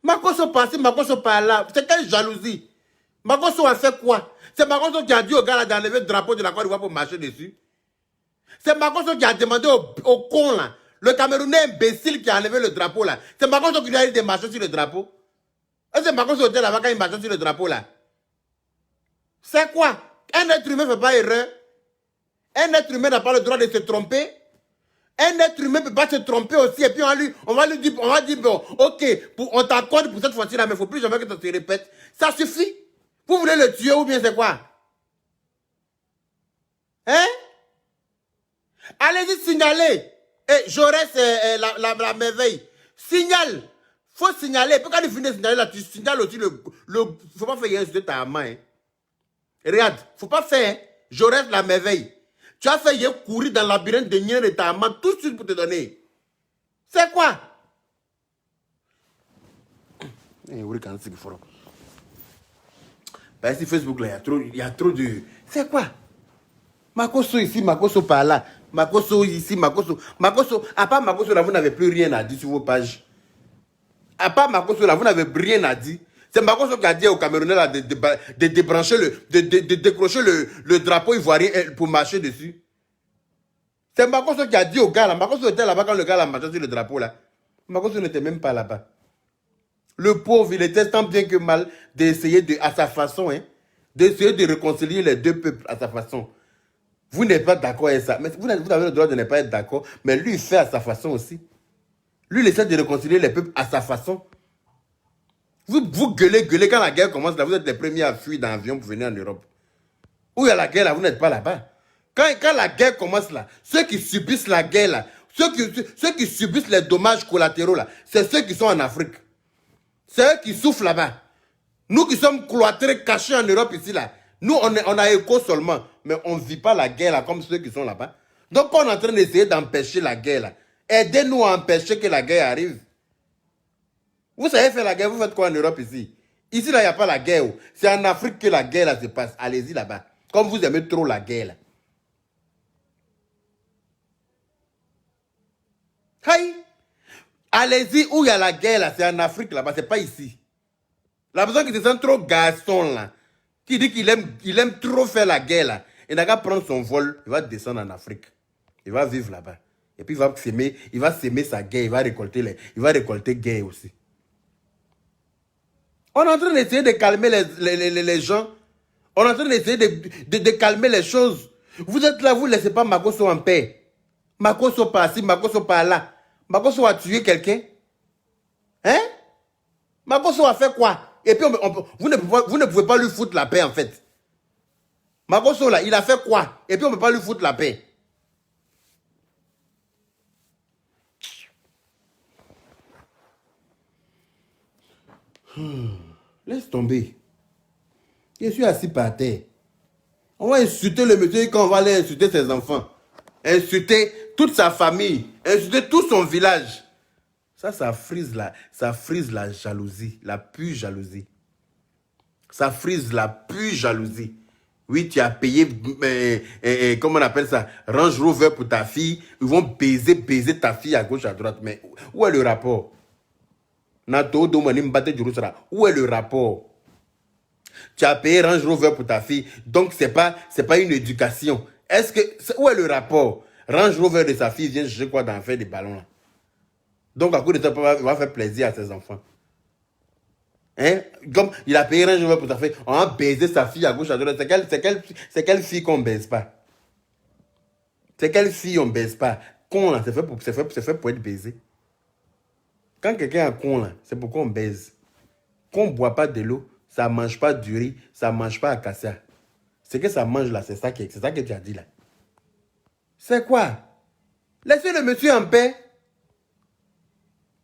Makoso par-ci, Makoso par-là. C'est quelle jalousie? Makoso a fait quoi? C'est Makoso qui a dit au gars d'enlever le drapeau de la Côte d'Ivoire pour marcher dessus. C'est Makoso qui a demandé au con là, le Camerounais imbécile qui a enlevé le drapeau là. C'est Makoso qui lui a dit de marcher sur le drapeau. Et c'est Makoso qui était là-bas quand il marchait sur le drapeau là. C'est quoi? Un être humain ne fait pas erreur. Un être humain n'a pas le droit de se tromper. Un être humain ne peut pas se tromper aussi. Et puis on va dire, bon, ok, on t'accorde pour cette fois-ci là, mais il ne faut plus jamais que ça se répète. Ça suffit. Vous voulez le tuer ou bien c'est quoi? Hein? Allez-y signaler. Et Jaurès, la merveille. Signale. Faut signaler. Puis quand il finit de signaler là, tu signales aussi le faut pas faire insulter ta main. Hein. Regarde, faut pas faire. Hein. Jaurès, la merveille. Tu as fait courir dans le labyrinthe de Nien de ta main tout de suite pour te donner. C'est quoi? Ben, si Facebook là, il y a trop de. C'est quoi? Makoso ici, Makoso par là. Makoso ici, Makoso. À part Makoso là, vous n'avez plus rien à dire sur vos pages. À part Makoso là, vous n'avez rien à dire. C'est Makoso qui a dit aux Camerounais là de débrancher de décrocher le drapeau ivoirien pour marcher dessus. C'est Makoso qui a dit au gars là. Makoso était là-bas quand le gars là marchait sur le drapeau là. Makoso n'était même pas là-bas. Le pauvre, il était tant bien que mal d'essayer à sa façon, hein, d'essayer de réconcilier les deux peuples à sa façon. Vous n'êtes pas d'accord avec ça. Mais vous avez le droit de ne pas être d'accord. Mais lui, il fait à sa façon aussi. Lui, il essaie de réconcilier les peuples à sa façon. Vous gueulez quand la guerre commence, là, vous êtes les premiers à fuir dans l'avion pour venir en Europe. Où il y a la guerre, là, vous n'êtes pas là-bas. Quand la guerre commence, là, ceux qui subissent la guerre, là, ceux qui subissent les dommages collatéraux, là, c'est ceux qui sont en Afrique. C'est eux qui souffrent là-bas. Nous qui sommes cloîtrés, cachés en Europe ici, là, nous, on a écho seulement, mais on ne vit pas la guerre là, comme ceux qui sont là-bas. Donc, on est en train d'essayer d'empêcher la guerre là. Aidez-nous à empêcher que la guerre arrive. Vous savez faire la guerre, vous faites quoi en Europe ici? Ici, là, il n'y a pas la guerre. C'est en Afrique que la guerre là, se passe. Allez-y là-bas. Comme vous aimez trop la guerre là. Aïe! Allez-y où il y a la guerre là, c'est en Afrique là-bas, c'est pas ici. La personne qui se sent trop garçon là, qui dit qu'il aime trop faire la guerre là, il n'a qu'à prendre son vol, il va descendre en Afrique. Il va vivre là-bas. Et puis il va s'aimer sa guerre, il va récolter guerre aussi. On est en train d'essayer de calmer les gens. On est en train d'essayer de calmer les choses. Vous êtes là, vous ne laissez pas Makoso en paix. Makoso par-ci, Makoso par-là. Makoso a tué quelqu'un. Hein? Makoso a fait quoi? Et puis, vous ne pouvez pas lui foutre la paix, en fait. Makoso, là, il a fait quoi? Et puis, on ne peut pas lui foutre la paix. Laisse tomber. Je suis assis par terre. On va insulter le monsieur quand on va aller insulter ses enfants. Insulter toute sa famille. Insulter tout son village. Ça frise la jalousie. La pure jalousie. Ça frise la pure jalousie. Oui, tu as payé, comment on appelle ça, Range Rover pour ta fille. Ils vont baiser ta fille à gauche, à droite. Mais où est le rapport? Où est le rapport? Tu as payé Range Rover pour ta fille, donc c'est pas une éducation. Où est le rapport? Range Rover de sa fille vient chercher quoi d'en faire des ballons là. Donc à coup de ça, il va faire plaisir à ses enfants. Hein? Comme il a payé Range Rover pour sa fille, on a baisé sa fille à gauche, à droite. C'est quelle fille qu'on baise pas? C'est quelle fille on baise pas? Con là, c'est fait pour être baisé. Quand quelqu'un est con là, c'est pourquoi on baise. Qu'on ne boit pas de l'eau, ça ne mange pas du riz, ça ne mange pas acacia. Ce que ça mange là, c'est ça que tu as dit là. C'est quoi? Laissez le monsieur en paix.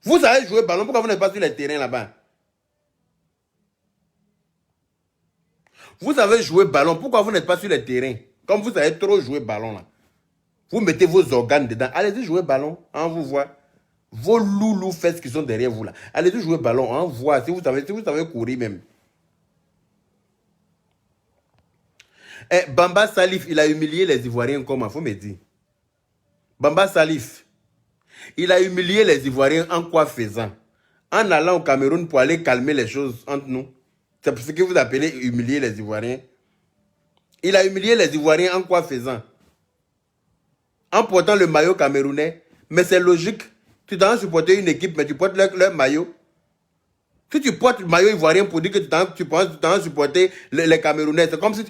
Vous savez jouer ballon, pourquoi vous n'êtes pas sur les terrains là-bas? Vous savez jouer ballon, pourquoi vous n'êtes pas sur les terrains? Comme vous savez trop jouer ballon là. Vous mettez vos organes dedans. Allez-y jouer ballon, on vous voit. Vos loulous fesses qui sont derrière vous là. Allez-y jouer ballon, on voit. Si vous savez courir même. Bamba Salif, il a humilié les Ivoiriens comment? Faut me dire. Bamba Salif, il a humilié les Ivoiriens en quoi faisant? en allant au Cameroun pour aller calmer les choses entre nous. C'est ce que vous appelez humilier les Ivoiriens. Il a humilié les Ivoiriens en quoi faisant? En portant le maillot camerounais. Mais c'est logique. Tu dois supporter une équipe, mais tu portes leur maillot. Si tu portes le maillot ivoirien pour dire que tu dois supporter les Camerounais, c'est comme si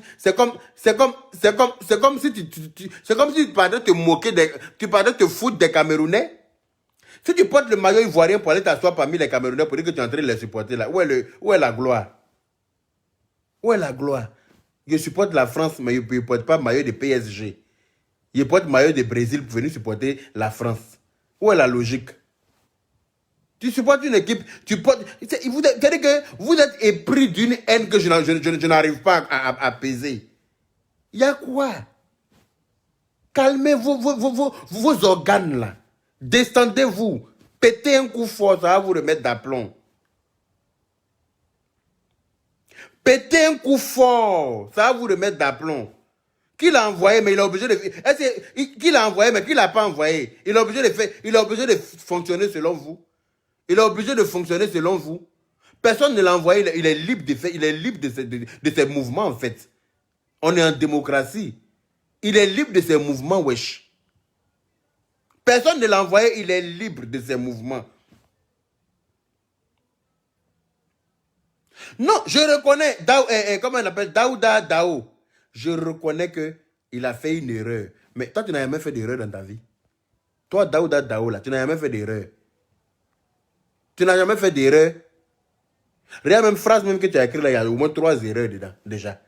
tu parlais te moquer tu parlais te foutre des Camerounais. Si tu portes le maillot ivoirien pour aller t'asseoir parmi les Camerounais pour dire que tu es en train de les supporter là, où est la gloire? Où est la gloire? Je supporte la France, mais je ne porte pas le maillot de PSG. Je porte le maillot de Brésil pour venir supporter la France. Où est la logique? Tu supportes une équipe, tu portes. C'est-à-dire que vous êtes épris d'une haine que je n'arrive pas à apaiser. Il y a quoi? Calmez vos organes là. Descendez-vous. Pétez un coup fort, ça va vous remettre d'aplomb. Pétez un coup fort, ça va vous remettre d'aplomb. Qui l'a envoyé, mais il est obligé de. Qui l'a envoyé, mais qui l'a pas envoyé? Il est obligé de faire. Il est obligé de fonctionner selon vous. Il est obligé de fonctionner selon vous. Personne ne l'a envoyé, il est libre de faire, il est libre de ses mouvements en fait. On est en démocratie. Il est libre de ses mouvements, wesh. Personne ne l'a envoyé, il est libre de ses mouvements. Non, je reconnais, comment on appelle, Daouda Dao. Je reconnais qu'il a fait une erreur. Mais toi, tu n'as jamais fait d'erreur dans ta vie. Toi, Daouda Dao, là, tu n'as jamais fait d'erreur. Tu n'as jamais fait d'erreur. Regarde, même phrase même que tu as écrit là, il y a au moins 3 erreurs dedans, déjà.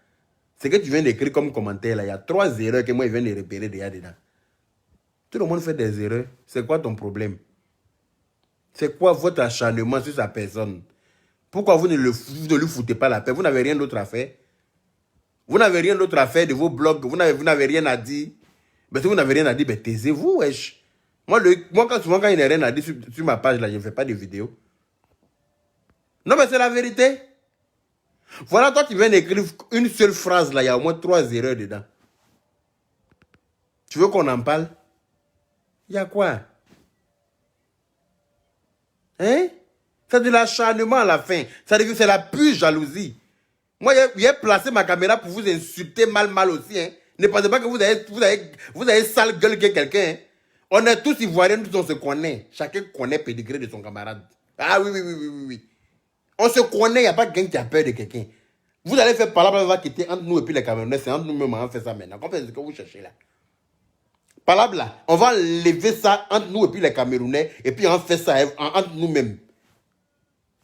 Ce que tu viens d'écrire comme commentaire là, il y a 3 erreurs que moi, je viens de repérer déjà dedans. Tout le monde fait des erreurs. C'est quoi ton problème? C'est quoi votre acharnement sur sa personne? Pourquoi vous ne lui foutez pas la paix? Vous n'avez rien d'autre à faire. Vous n'avez rien d'autre à faire de vos blogs. Vous n'avez rien à dire. Mais si vous n'avez rien à dire, ben taisez-vous, wesh. Moi, souvent, quand il n'y a rien à dire sur ma page, là, je ne fais pas de vidéos. Non, mais c'est la vérité. Voilà, toi, tu viens d'écrire une seule phrase, là, il y a au moins 3 erreurs dedans. Tu veux qu'on en parle? Il y a quoi? Hein? C'est de l'acharnement à la fin. C'est la pure jalousie. Moi, j'ai placé ma caméra pour vous insulter mal aussi. Hein. Ne pensez pas que vous avez sale gueule que quelqu'un. Hein. On est tous ivoiriens, tous on se connaît. Chacun connaît le pédigré de son camarade. Ah oui. On se connaît, il n'y a pas quelqu'un qui a peur de quelqu'un. Vous allez faire parler, va quitter entre nous et puis les Camerounais. C'est entre nous-mêmes, on fait ça maintenant. Comprenez ce que vous cherchez là. Palabre là, on va lever ça entre nous et puis les Camerounais, et puis on fait ça entre nous-mêmes.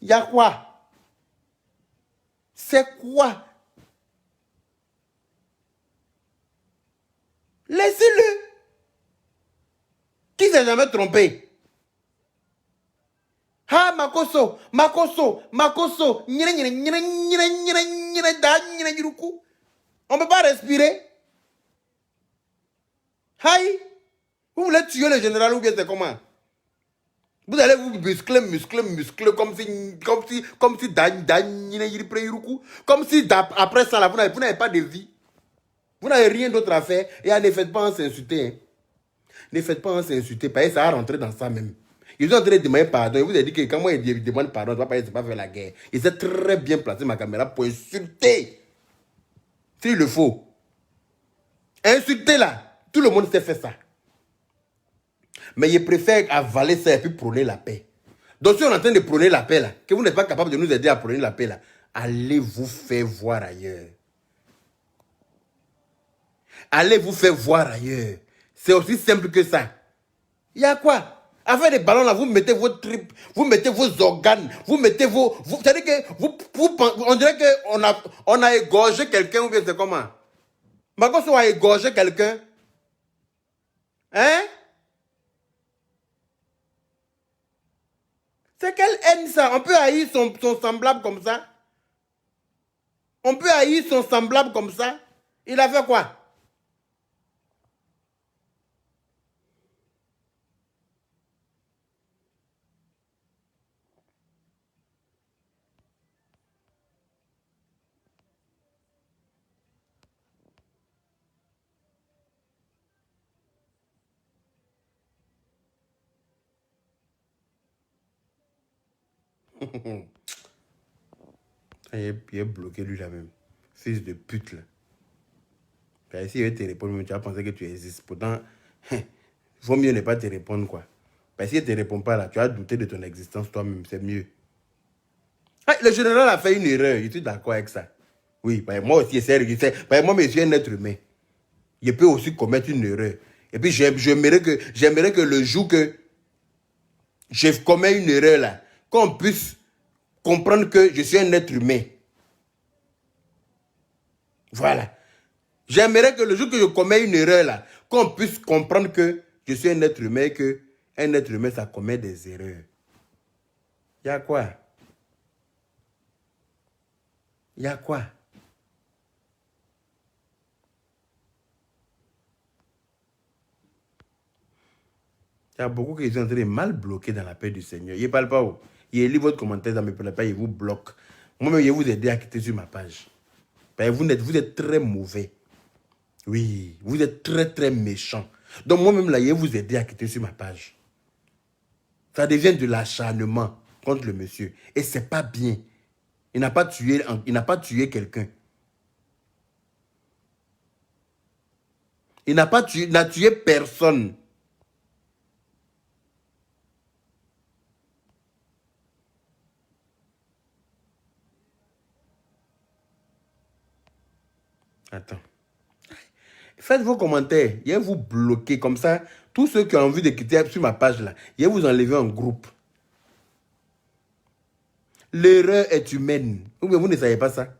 Il y a quoi? C'est quoi? Laissez-le. Qui s'est jamais trompé? Ah, Makoso. On ne peut pas respirer. Aïe. Vous voulez tuer le général ou bien c'est comment? Vous allez vous muscler comme si après ça, là, vous n'avez pas de vie. Vous n'avez rien d'autre à faire. Et ne faites pas en s'insulter. Hein. Ne faites pas en s'insulter. Parce que ça va rentrer dans ça même. Ils sont en train de demander pardon. Et vous avez dit que quand moi il demande pardon, je ne vais pas faire la guerre. Il s'est très bien placé ma caméra pour insulter. S'il le faut. Insulter là. Tout le monde sait faire ça. Mais je préfère avaler ça et puis prôner la paix. Donc si on est en train de prôner la paix là, que vous n'êtes pas capable de nous aider à prôner la paix là, allez vous faire voir ailleurs. Allez vous faire voir ailleurs. C'est aussi simple que ça. Il y a quoi? Avec les ballons là, vous mettez vos tripes, vous mettez vos organes, vous mettez c'est-à-dire que on dirait qu'on a égorgé quelqu'un ou bien c'est comment? Makoso a égorgé quelqu'un. Hein? C'est quelle haine ça? On peut haïr son semblable comme ça? On peut haïr son semblable comme ça? Il a fait quoi? Il est bloqué lui là même. Fils de pute là. Ben, si il te répond, tu vas penser que tu existes. Pourtant, il vaut mieux ne pas te répondre quoi. Ben, si il ne te répond pas là, tu vas douter de ton existence toi-même, c'est mieux. Ah, le général a fait une erreur, je suis d'accord avec ça. Oui, ben, moi aussi, ben, moi, je suis un être humain. Je peux aussi commettre une erreur. Et puis, j'aimerais que le jour que je commets une erreur là, qu'on puisse comprendre que je suis un être humain. Voilà. J'aimerais que le jour que je commets une erreur là, qu'on puisse comprendre que je suis un être humain et que un être humain, ça commet des erreurs. Il y a quoi? Il y a quoi? Il y a beaucoup qui sont en train de mal bloquer dans la paix du Seigneur. Il ne parle pas où. Il lit votre commentaire dans mes plateformes, il vous bloque. Moi-même, je vais vous aider à quitter sur ma page. Vous êtes très mauvais. Oui, vous êtes très, très méchant. Donc, moi-même, là, je vais vous aider à quitter sur ma page. Ça devient de l'acharnement contre le monsieur. Et ce n'est pas bien. Il n'a pas tué quelqu'un. Il n'a tué personne. Attends. Faites vos commentaires. Je vais vous bloquer comme ça. Tous ceux qui ont envie de quitter sur ma page là, je vais vous enlever en groupe. L'erreur est humaine. Ou bien vous ne savez pas ça.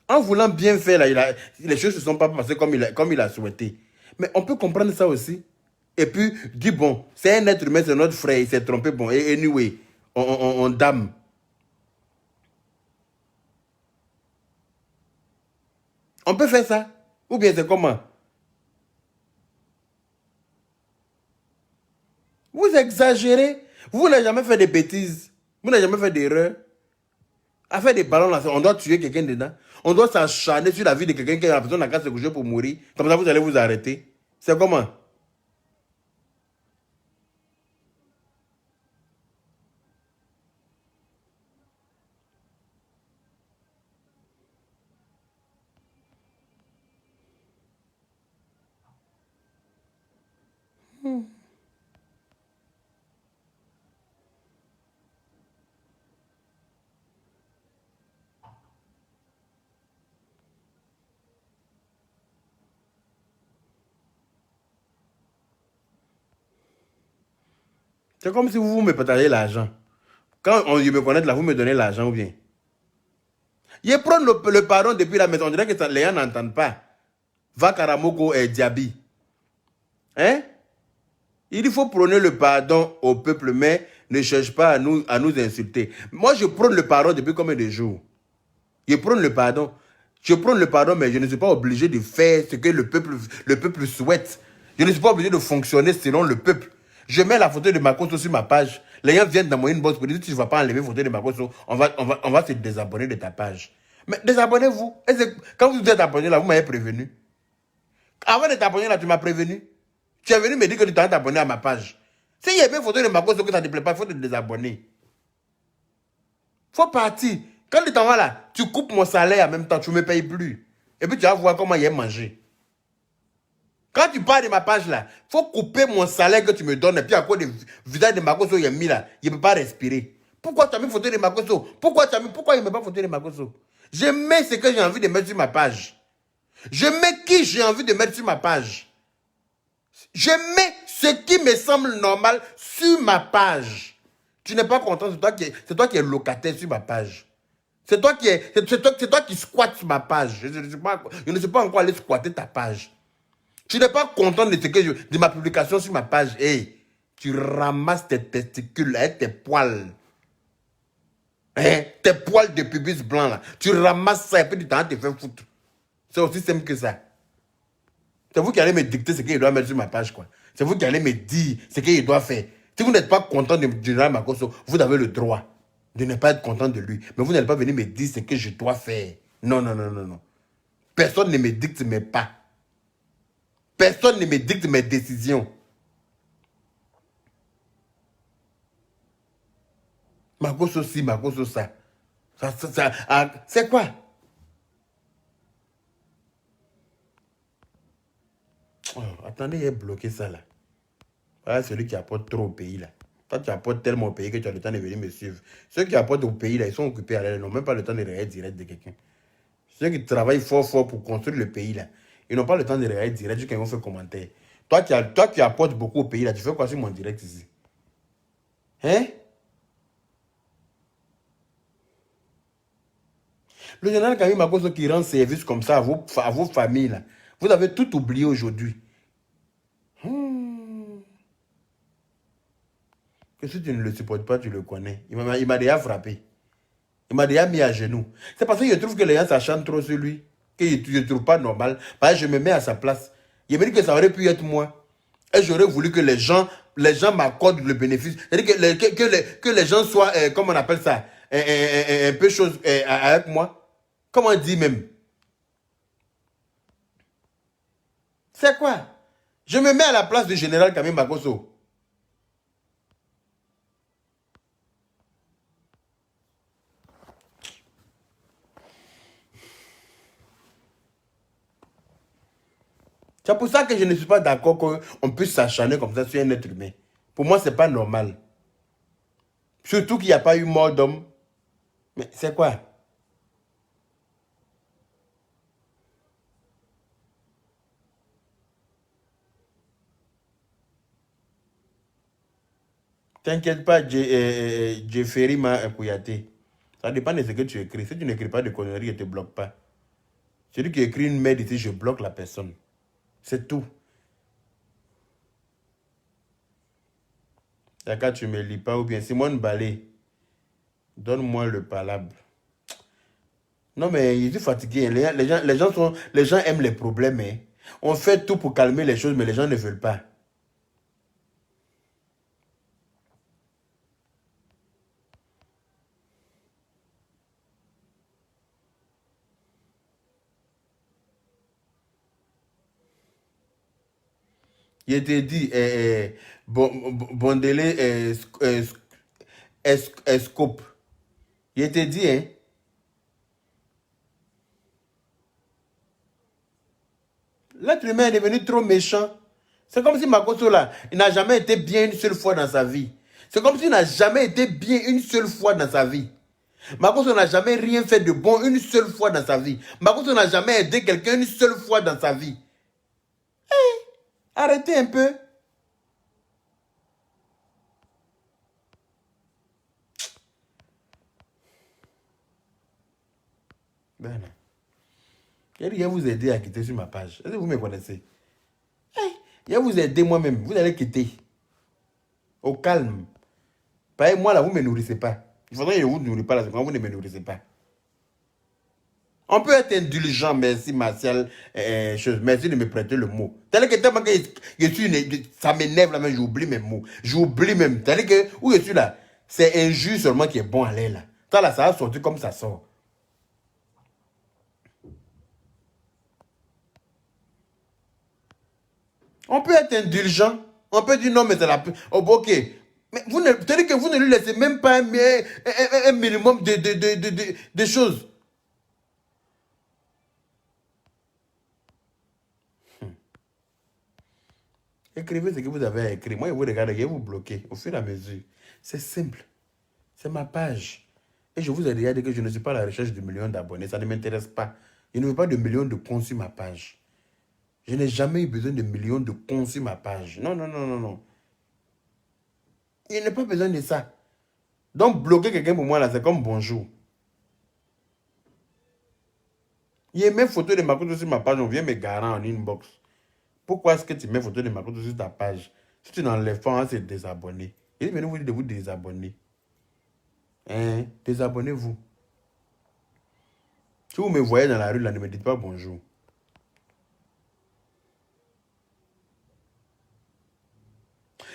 En voulant bien faire, là, les choses ne se sont pas passées comme il a souhaité. Mais on peut comprendre ça aussi. Et puis, dire, bon, c'est un être humain, c'est notre frère, il s'est trompé. Bon, et anyway, on dame. On peut faire ça. Ou bien c'est comment? Vous exagérez. Vous n'avez jamais fait de bêtises. Vous n'avez jamais fait d'erreur. À faire des ballons là, on doit tuer quelqu'un dedans. On doit s'acharner sur la vie de quelqu'un qui a besoin de la case de coucher pour mourir. Comme ça, vous allez vous arrêter. C'est comment? C'est comme si vous me partagez l'argent. Quand on me connaît là, vous me donnez l'argent ou bien. Je prends le pardon depuis la maison. On dirait que les gens n'entendent pas. Va Karamoko et Diaby. Hein? Il faut prôner le pardon au peuple, mais ne cherche pas à nous insulter. Moi, je prône le pardon depuis combien de jours? Je prône le pardon. Je prône le pardon, mais je ne suis pas obligé de faire ce que le peuple souhaite. Je ne suis pas obligé de fonctionner selon le peuple. Je mets la photo de Makosso sur ma page. Les gens viennent dans mon inbox pour dire si tu ne vas pas enlever la photo de Makosso, on va se désabonner de ta page. Mais désabonnez-vous. Quand vous êtes abonné là, vous m'avez prévenu. Avant de t'abonner là, tu m'as prévenu. Tu es venu me dire que tu t'es abonné à ma page. S'il y a une photo de Makosso que ça ne te plaît pas, il faut te désabonner. Il faut partir. Quand tu t'en vas là, tu coupes mon salaire en même temps, tu ne me payes plus. Et puis tu vas voir comment il est mangé. Quand tu parles de ma page là, il faut couper mon salaire que tu me donnes. Et puis à cause du visage de Makosso, il est mis là, il ne peut pas respirer. Pourquoi tu as mis photo de Makosso? Pourquoi il ne met pas photo de Makosso? Je mets ce que j'ai envie de mettre sur ma page. Je mets qui j'ai envie de mettre sur ma page. Je mets ce qui me semble normal sur ma page. Tu n'es pas content, c'est toi qui es locataire sur ma page. C'est toi qui squattes sur ma page. Je ne suis pas encore allé squatter ta page. Tu n'es pas content de ma publication sur ma page. Hey, tu ramasses tes testicules avec tes poils. Hein? Tes poils de pubis blanc là. Tu ramasses ça et puis tu t'en te fais foutre. C'est aussi simple que ça. C'est vous qui allez me dicter ce qu'il doit mettre sur ma page, quoi. C'est vous qui allez me dire ce qu'il doit faire. Si vous n'êtes pas content de général Makosso, vous avez le droit de ne pas être content de lui. Mais vous n'allez pas venir me dire ce que je dois faire. Non, non, non, non, non. Personne ne me dicte mes pas. Personne ne me dicte mes décisions. Makoso si, makoso ça. C'est quoi? Oh, attendez, il a bloqué ça là. Voilà celui qui apporte trop au pays là. Toi, tu apportes tellement au pays que tu as le temps de venir me suivre. Ceux qui apportent au pays là, ils sont occupés à l'aile, ils n'ont même pas le temps de regarder direct de quelqu'un. Ceux qui travaillent fort, fort pour construire le pays là, ils n'ont pas le temps de regarder direct jusqu'à ils vont faire commentaire. Toi qui apportes beaucoup au pays là, tu fais quoi sur mon direct ici? Hein? Le général Kami Makoso qui rend service comme ça à vos familles là, vous avez tout oublié aujourd'hui. Que si tu ne le supportes pas, tu le connais. Il m'a déjà frappé. Il m'a déjà mis à genoux. C'est parce que je trouve que les gens s'acharnent trop sur lui. Que je ne trouve pas normal. Parce que je me mets à sa place. Je me dis que ça aurait pu être moi. Et j'aurais voulu que les gens m'accordent le bénéfice. C'est-à-dire que les gens soient, comment on appelle ça, un peu chose avec moi. Comment on dit même? C'est quoi? Je me mets à la place du général Kami Makoso. C'est pour ça que je ne suis pas d'accord qu'on puisse s'acharner comme ça sur un être humain. Pour moi, ce n'est pas normal. Surtout qu'il n'y a pas eu mort d'homme. Mais c'est quoi? T'inquiète pas, Jeffrey m'a Kouyaté. Ça dépend de ce que tu écris. Si tu n'écris pas de conneries, je ne te bloque pas. Celui qui écrit une merde ici, je bloque la personne. C'est tout. D'accord, tu ne me lis pas ou bien Simone Ballet. Donne-moi le palabre. Non, mais je suis fatigué. Les gens aiment les problèmes. Hein. On fait tout pour calmer les choses, mais les gens ne veulent pas. Je t'ai dit, Bondele Escope. Je t'ai dit, hein. L'être humain est devenu trop méchant. C'est comme si Makoso là, il n'a jamais été bien une seule fois dans sa vie. C'est comme s'il n'a jamais été bien une seule fois dans sa vie. Makoso n'a jamais rien fait de bon une seule fois dans sa vie. Makoso n'a jamais aidé quelqu'un une seule fois dans sa vie. Arrêtez un peu. Ben non. Je vais vous aider à quitter sur ma page. Est-ce que vous me connaissez? Je vais vous aider moi-même. Vous allez quitter. Au calme. Pareil, moi là, vous ne me nourrissez pas. Il faudrait que je ne vous nourrisse pas là, quand vous ne me nourrissez pas. On peut être indulgent, merci Martial, merci de me prêter le mot. Tandis que tellement que ça m'énerve là, mais j'oublie mes mots. J'oublie même. Tandis que où je suis là, c'est un jus seulement qui est bon à l'air là. Ça là, ça va sortir comme ça sort. On peut être indulgent. On peut dire non, mais c'est la... Oh, ok. Mais c'est-à-dire que vous ne lui laissez même pas un minimum de choses. Écrivez ce que vous avez à écrire. Moi, je vous regarde, je vais vous bloquer au fur et à mesure. C'est simple. C'est ma page. Et je vous ai déjà dit que je ne suis pas à la recherche de millions d'abonnés. Ça ne m'intéresse pas. Je ne veux pas de millions de comptes sur ma page. Je n'ai jamais eu besoin de millions de comptes sur ma page. Non, non, non, non, non. Il n'y a pas besoin de ça. Donc, bloquer quelqu'un pour moi, là, c'est comme bonjour. Il y a mes photos de Makoto sur ma page, on vient me garer en inbox. Pourquoi est-ce que tu mets photos de Makoto sur ta page? Si tu n'enlèves pas, hein, c'est désabonné. Il est venu vous dire de vous désabonner. Hein? Désabonnez-vous. Si vous me voyez dans la rue, là, ne me dites pas bonjour.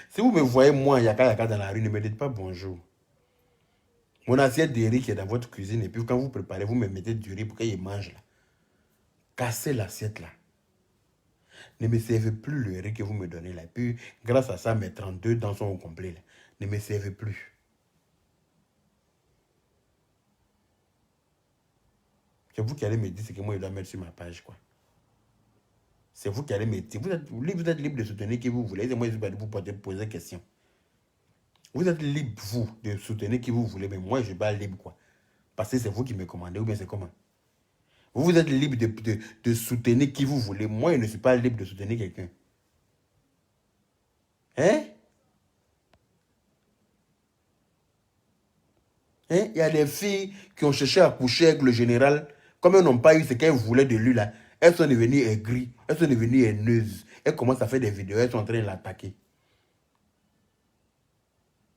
Si vous me voyez, moi, yaka yaka dans la rue, ne me dites pas bonjour. Mon assiette de riz qui est dans votre cuisine, et puis quand vous préparez, vous me mettez du riz pour qu'il mange là. Cassez l'assiette là. Ne me servez plus le riz que vous me donnez là. Et puis, grâce à ça, mes 32 dents sont au complet là. Ne me servez plus. C'est vous qui allez me dire ce que moi je dois mettre sur ma page, quoi. C'est vous qui allez me dire. Vous êtes libre de soutenir qui vous voulez. Et moi, je vais vous poser des questions. Vous êtes libre, vous, de soutenir qui vous voulez, mais moi, je ne suis pas libre, quoi. Parce que c'est vous qui me commandez, ou bien c'est comment? Vous êtes libre de soutenir qui vous voulez. Moi, je ne suis pas libre de soutenir quelqu'un. Hein? Hein? Il y a des filles qui ont cherché à coucher avec le général. Comme elles n'ont pas eu ce qu'elles voulaient de lui, là, elles sont devenues aigries, elles sont devenues haineuses. Elles commencent à faire des vidéos, elles sont en train de l'attaquer.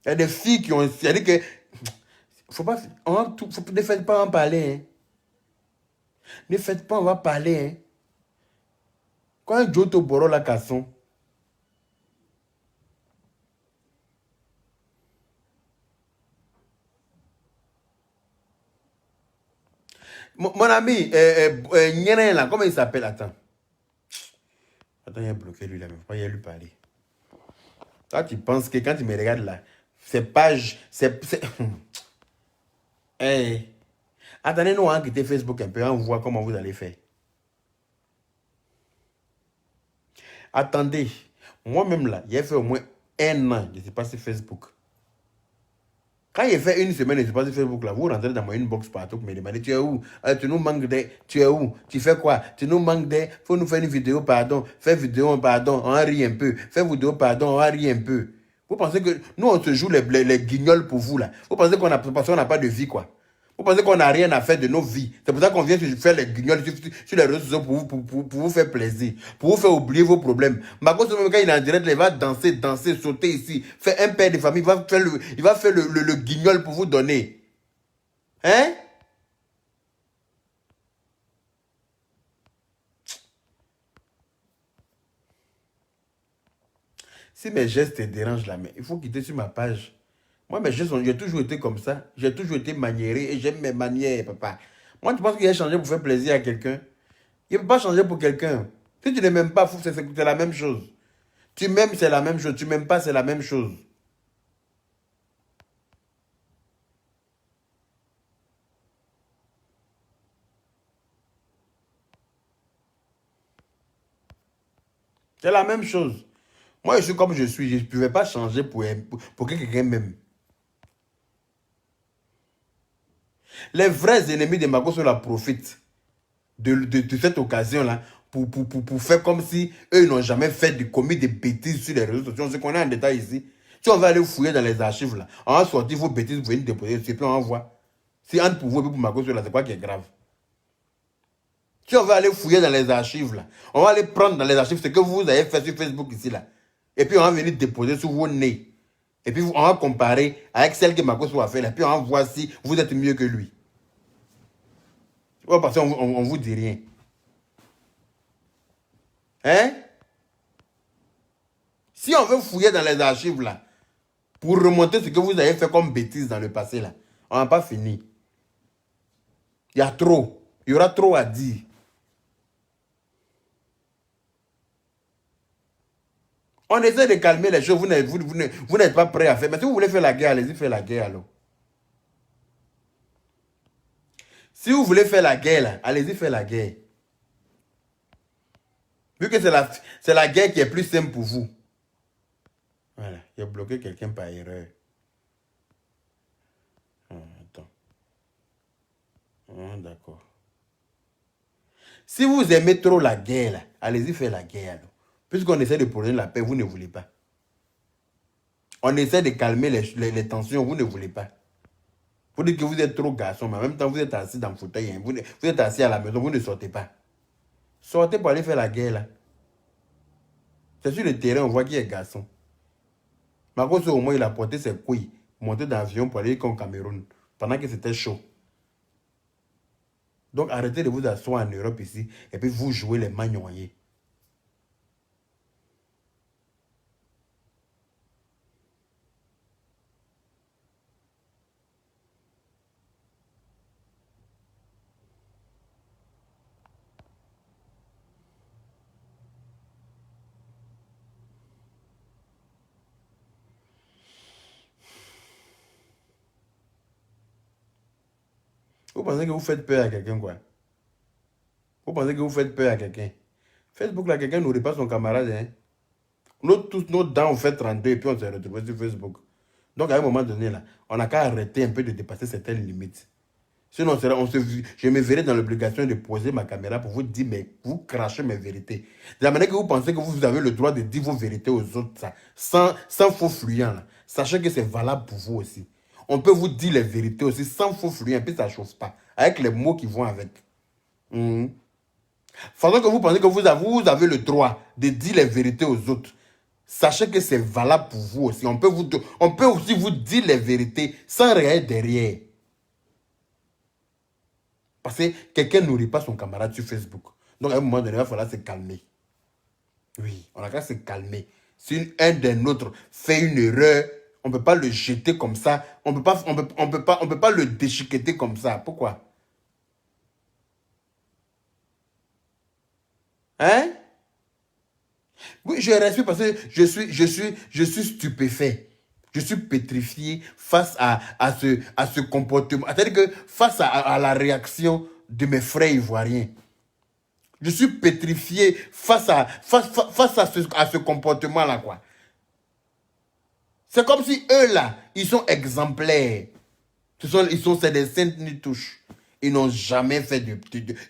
Il y a des filles qui ont... C'est-à-dire que... Faut pas... ne faites pas en parler. Hein. Ne faites pas, on va parler. Hein. Quand Joto Boro la casson... Mon ami, Nyenen là, comment il s'appelle? Attends. Attends, il a bloqué lui là, mais faut pas y lui parler. Toi, tu penses que quand tu me regardes là, ces pages, hey. Attendez, nous, on va quitter Facebook un peu, on voit comment vous allez faire. Attendez, moi-même là, j'ai fait au moins 1 an, je ne sais pas si Facebook. Quand il fait une semaine, je ne sais pas si Facebook là, vous rentrez dans mon inbox partout pour me demander, tu es où? Tu nous manques de, tu es où? Tu fais quoi? Tu nous manques de, faut nous faire une vidéo, pardon. Fais vidéo, pardon, on rit un peu. Fais vidéo, pardon, on rit un peu. Vous pensez que nous, on se joue les guignols pour vous là? Vous pensez qu'on n'a pas de vie, quoi? Vous pensez qu'on n'a rien à faire de nos vies. C'est pour ça qu'on vient faire les guignols sur les réseaux sociaux pour vous faire plaisir, pour vous faire oublier vos problèmes. Marco, même quand il est en direct, il va danser, sauter ici. Faire un père de famille, il va faire le guignol pour vous donner. Hein? Si mes gestes te dérangent là, mais il faut quitter sur ma page. Moi, mes gestes, j'ai toujours été comme ça. J'ai toujours été maniéré et j'aime mes manières, papa. Moi, tu penses qu'il a changé pour faire plaisir à quelqu'un? Il ne peut pas changer pour quelqu'un. Si tu ne m'aimes pas, c'est la même chose. Tu m'aimes, c'est la même chose. Tu m'aimes pas, c'est la même chose. C'est la même chose. Moi, je suis comme je suis. Je ne pouvais pas changer pour que quelqu'un m'aime. Les vrais ennemis de Marco sont la profitent de cette occasion-là pour faire comme si eux n'ont jamais commis des bêtises sur les réseaux sociaux. Ce qu'on a en détail ici. Si on va aller fouiller dans les archives, là, on va sortir vos bêtises, vous venez déposer, et puis on va voir. Si entre pour vous et pour Marco, c'est quoi qui est grave? Si on va aller fouiller dans les archives, là, on va aller prendre dans les archives ce que vous avez fait sur Facebook ici, là. Et puis on va venir déposer sur vos nez. Et puis on va comparer avec celle que Marcos a fait là. Puis on va voir si vous êtes mieux que lui. Parce qu'on ne vous dit rien. Hein? Si on veut fouiller dans les archives là, pour remonter ce que vous avez fait comme bêtise dans le passé là, on n'a pas fini. Il y a trop. Il y aura trop à dire. On essaie de calmer les choses. Vous n'êtes pas prêt à faire. Mais si vous voulez faire la guerre, allez-y faire la guerre alors. Si vous voulez faire la guerre, allez-y faire la guerre. Vu que c'est la guerre qui est plus simple pour vous. Voilà, il a bloqué quelqu'un par erreur. Attends. D'accord. Si vous aimez trop la guerre, allez-y faire la guerre alors. Puisqu'on essaie de prôner la paix, vous ne voulez pas. On essaie de calmer les tensions, vous ne voulez pas. Vous dites que vous êtes trop garçon, mais en même temps, vous êtes assis dans le fauteuil. Hein. Vous êtes assis à la maison, vous ne sortez pas. Sortez pour aller faire la guerre, là. C'est sur le terrain, on voit qu'il est garçon. Marcos, au moins, il a porté ses couilles, monté dans l'avion pour aller au Cameroun, pendant que c'était chaud. Donc, arrêtez de vous asseoir en Europe ici, et puis vous jouez les magnoyers. Vous pensez que vous faites peur à quelqu'un, quoi? Vous pensez que vous faites peur à quelqu'un. Facebook, là, quelqu'un n'aurait pas son camarade. Hein. Nous, tous nos dents, on fait 32 et puis on s'est retrouvés sur Facebook. Donc, à un moment donné, là, on n'a qu'à arrêter un peu de dépasser certaines limites. Sinon, je me verrai dans l'obligation de poser ma caméra pour vous dire, mais vous crachez mes vérités. De la manière que vous pensez que vous avez le droit de dire vos vérités aux autres, ça, sans faux fluent. Là. Sachez que c'est valable pour vous aussi. On peut vous dire les vérités aussi sans faux fluent, puis ça ne chauffe pas. Avec les mots qui vont avec. Pendant que vous pensez que vous avez le droit de dire les vérités aux autres, sachez que c'est valable pour vous aussi. On peut aussi vous dire les vérités sans rien derrière. Parce que quelqu'un nourrit pas son camarade sur Facebook. Donc à un moment donné, il va falloir se calmer. Oui, on a qu'à se calmer. Si un des nôtres fait une erreur, on ne peut pas le jeter comme ça. On peut pas le déchiqueter comme ça. Pourquoi? Hein? Oui, je respire parce que je suis stupéfait. Je suis pétrifié face à ce comportement. C'est-à-dire que face à la réaction de mes frères ivoiriens. Je suis pétrifié face à ce comportement-là, quoi. C'est comme si eux, là, ils sont exemplaires. C'est des saintes ni touches. Ils n'ont jamais fait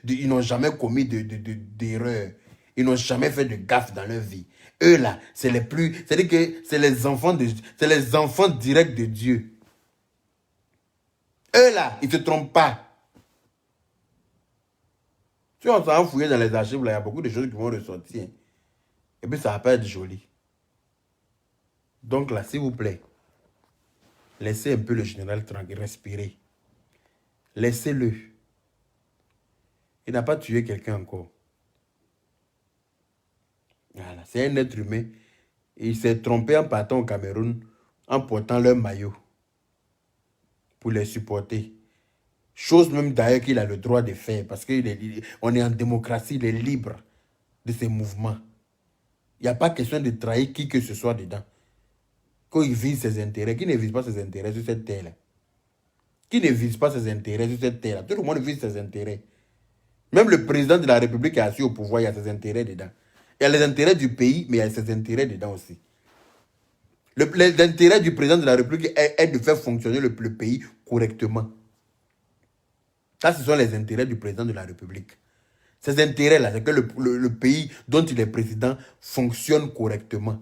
ils n'ont jamais commis d'erreur. Ils n'ont jamais fait de gaffe dans leur vie. Eux, là, c'est les plus... C'est-à-dire que c'est les enfants directs de Dieu. Eux, là, ils ne se trompent pas. Si on s'en fouiller dans les archives, là, il y a beaucoup de choses qui vont ressortir. Et puis, ça va pas être joli. Donc là, s'il vous plaît, laissez un peu le général tranquille, respirer. Laissez-le. Il n'a pas tué quelqu'un encore. Voilà, c'est un être humain. Il s'est trompé en partant au Cameroun, en portant leur maillot pour les supporter. Chose même d'ailleurs qu'il a le droit de faire, parce qu'on est en démocratie, il est libre de ses mouvements. Il n'y a pas question de trahir qui que ce soit dedans. Quand il vise ses intérêts, qui ne vise pas ses intérêts sur cette terre-là? Qui ne vise pas ses intérêts sur cette terre-là? Tout le monde vise ses intérêts. Même le président de la République est assis au pouvoir, il y a ses intérêts dedans. Il y a les intérêts du pays, mais il y a ses intérêts dedans aussi. L'intérêt du président de la République est de faire fonctionner le pays correctement. Ça, ce sont les intérêts du président de la République. Ces intérêts-là, c'est que le pays dont il est président fonctionne correctement.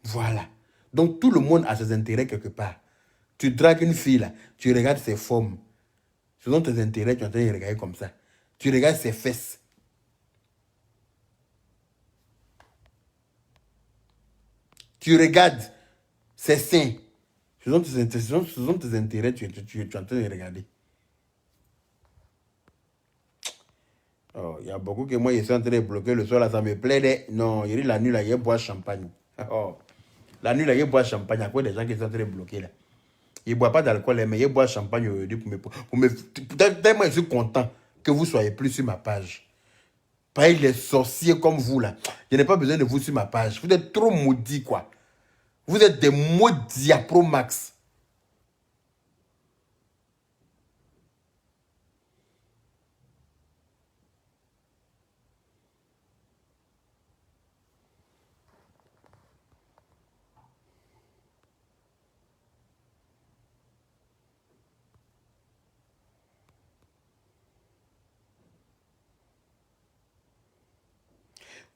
Voilà. Donc, tout le monde a ses intérêts quelque part. Tu dragues une fille, là, tu regardes ses formes. Ce sont tes intérêts, tu es en train de regarder comme ça. Tu regardes ses fesses. Tu regardes ses seins. Ce sont tes intérêts, tu es en train de regarder. Oh, il y a beaucoup que moi, je suis en train de bloquer le soir, là, ça me plaît. Non, il y a la nuit, là, il boit champagne. Oh. La nuit, là, il boit champagne. Il y a quoi des gens qui sont en train de bloquer, là. Il ne boit pas d'alcool, mais il boit champagne aujourd'hui tellement je suis content que vous ne soyez plus sur ma page. Pas les sorciers comme vous, là. Je n'ai pas besoin de vous sur ma page. Vous êtes trop maudits, quoi. Vous êtes des maudits à Pro Max.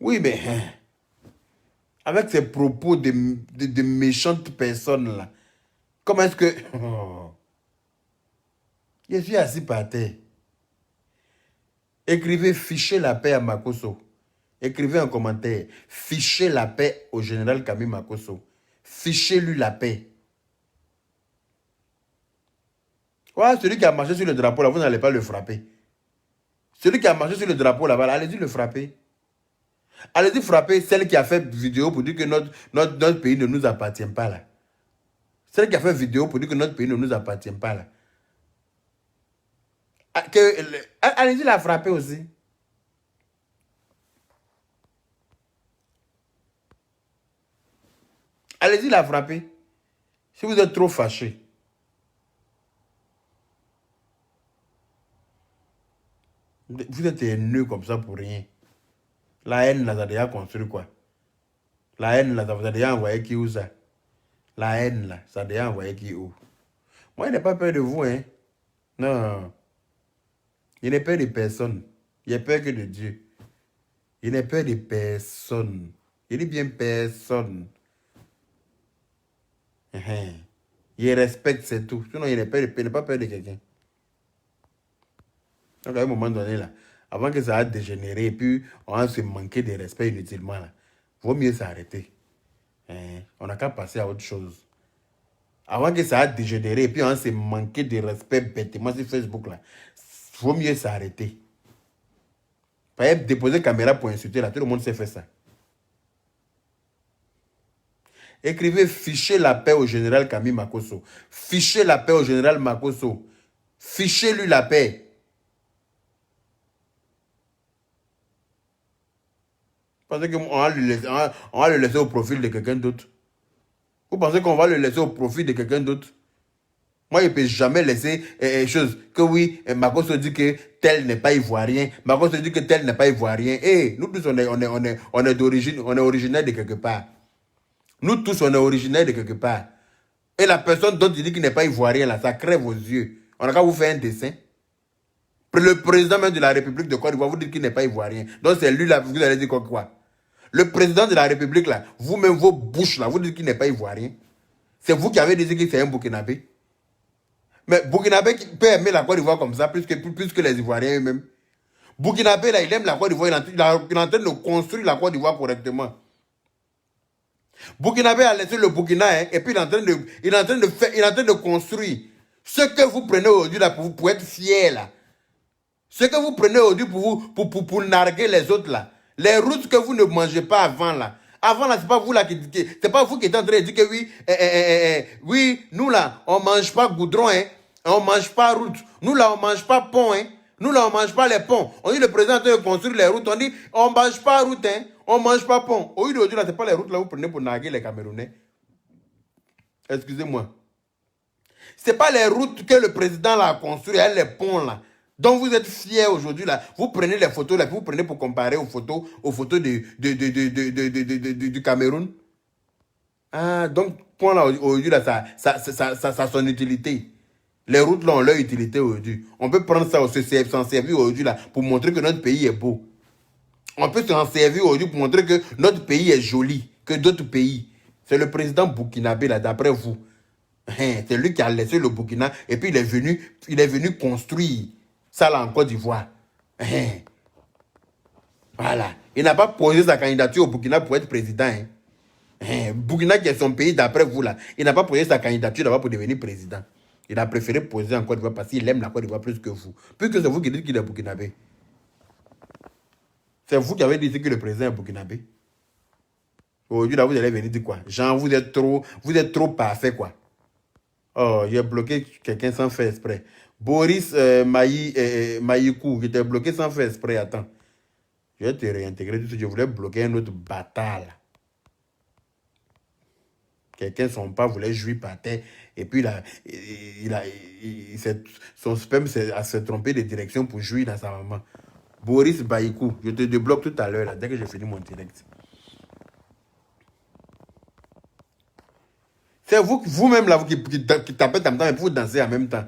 Oui, mais avec ces propos de méchantes personnes là, comment est-ce que... Oh, je suis assis par terre. Écrivez fichez la paix à Makosso. Écrivez un commentaire. Fichez la paix au général Camille Makosso. Fichez-lui la paix. Ouais, celui qui a marché sur le drapeau là, vous n'allez pas le frapper. Celui qui a marché sur le drapeau là-bas, allez-y le frapper. Allez-y frapper celle qui a fait vidéo pour dire que notre pays ne nous appartient pas là. Celle qui a fait vidéo pour dire que notre pays ne nous appartient pas là. Allez-y la frapper aussi. Allez-y la frapper. Si vous êtes trop fâché. Vous êtes haineux comme ça pour rien. La haine, là, ça a déjà construit quoi? La haine, là, ça vous a déjà envoyé qui où ça? La haine, là, ça a déjà envoyé qui où? Moi, je n'ai pas peur de vous, hein. Non. Je n'ai peur de personne. Il a peur que de Dieu. Je n'ai peur de personne. Je dis bien personne. Il respecte, c'est tout. Sinon, il n'a pas peur de quelqu'un. Donc, à un moment donné, là, avant que ça a dégénéré, et puis on va se manquer de respect inutilement, là, vaut mieux s'arrêter. On n'a qu'à passer à autre chose. Avant que ça a dégénéré, et puis on va se manquer de respect bêtement sur Facebook, là, vaut mieux s'arrêter. Par exemple, déposer caméra pour insulter, là, tout le monde sait faire ça. Écrivez fichez la paix au général Camille Makosso. Fichez la paix au général Makosso. Fichez-lui la paix. Vous pensez qu'on va le laisser au profil de quelqu'un d'autre? Vous pensez qu'on va le laisser au profit de quelqu'un d'autre? Moi, je ne peux jamais laisser chose. Que oui, Makosso dit que tel n'est pas ivoirien. Makosso dit que tel n'est pas ivoirien. Nous tous, on est d'origine, on est originaire de quelque part. Nous tous, on est originaire de quelque part. Et la personne dont il dit qu'il n'est pas ivoirien, là, ça crève vos yeux. On a qu'à vous faire un dessin. Le président même de la République de Côte d'Ivoire vous dit qu'il n'est pas ivoirien. Donc c'est lui là, vous allez dire quoi? Le président de la République là, vous-même vos bouches là, vous dites qu'il n'est pas ivoirien. C'est vous qui avez dit que c'est un Burkinabé. Mais Burkinabé peut aimer la Côte d'Ivoire comme ça, plus que les Ivoiriens eux-mêmes. Burkinabé là, il aime la Côte d'Ivoire, il est en train de construire la Côte d'Ivoire correctement. Burkinabé a laissé le Burkina, et puis il est en train de construire. Ce que vous prenez aujourd'hui là pour être fier là. Ce que vous prenez aujourd'hui pour narguer les autres là. Les routes que vous ne mangez pas avant là. Avant là, c'est pas vous là c'est pas vous qui êtes en train de dire que oui, oui, nous là, on mange pas goudron, hein. On mange pas route. Nous là, on mange pas pont, hein. Nous là, on mange pas les ponts. On dit le président est en train de construire les routes. On dit, on mange pas route, hein. On mange pas pont. Aujourd'hui là, c'est pas les routes là que vous prenez pour narguer les Camerounais. Excusez-moi. C'est pas les routes que le président là a construit, les ponts là. Donc vous êtes fiers aujourd'hui là, vous prenez les photos là, vous prenez pour comparer aux photos du Cameroun. Ah, donc point là aujourd'hui là, ça a son utilité. Les routes là ont leur utilité aujourd'hui. On peut prendre ça, s'en servir aujourd'hui là, pour montrer que notre pays est beau. On peut s'en servir aujourd'hui pour montrer que notre pays est joli, que d'autres pays. C'est le président burkinabé là, d'après vous. C'est lui qui a laissé le Burkina et puis il est venu construire ça là en Côte d'Ivoire. Voilà. Il n'a pas posé sa candidature au Burkina pour être président. Burkina qui est son pays d'après vous là. Il n'a pas posé sa candidature d'abord pour devenir président. Il a préféré poser en Côte d'Ivoire parce qu'il aime la Côte d'Ivoire plus que vous. Puisque c'est vous qui dites qu'il est burkinabé. C'est vous qui avez dit que le président est burkinabé. Aujourd'hui là vous allez venir dire quoi? Jean, vous êtes trop parfait quoi. Oh, j'ai bloqué quelqu'un sans faire exprès. Boris Maïkou, qui t'a bloqué sans faire exprès. Attends. Je vais te réintégrer tout de suite. Je voulais bloquer un autre bâtard. Quelqu'un, son père voulait jouir par terre. Et puis, son sperme s'est trompé de direction pour jouir dans sa maman. Boris Maïkou, je te débloque tout à l'heure, là, dès que j'ai fini mon direct. C'est vous-même là, qui tapez en même temps et vous dansez en même temps.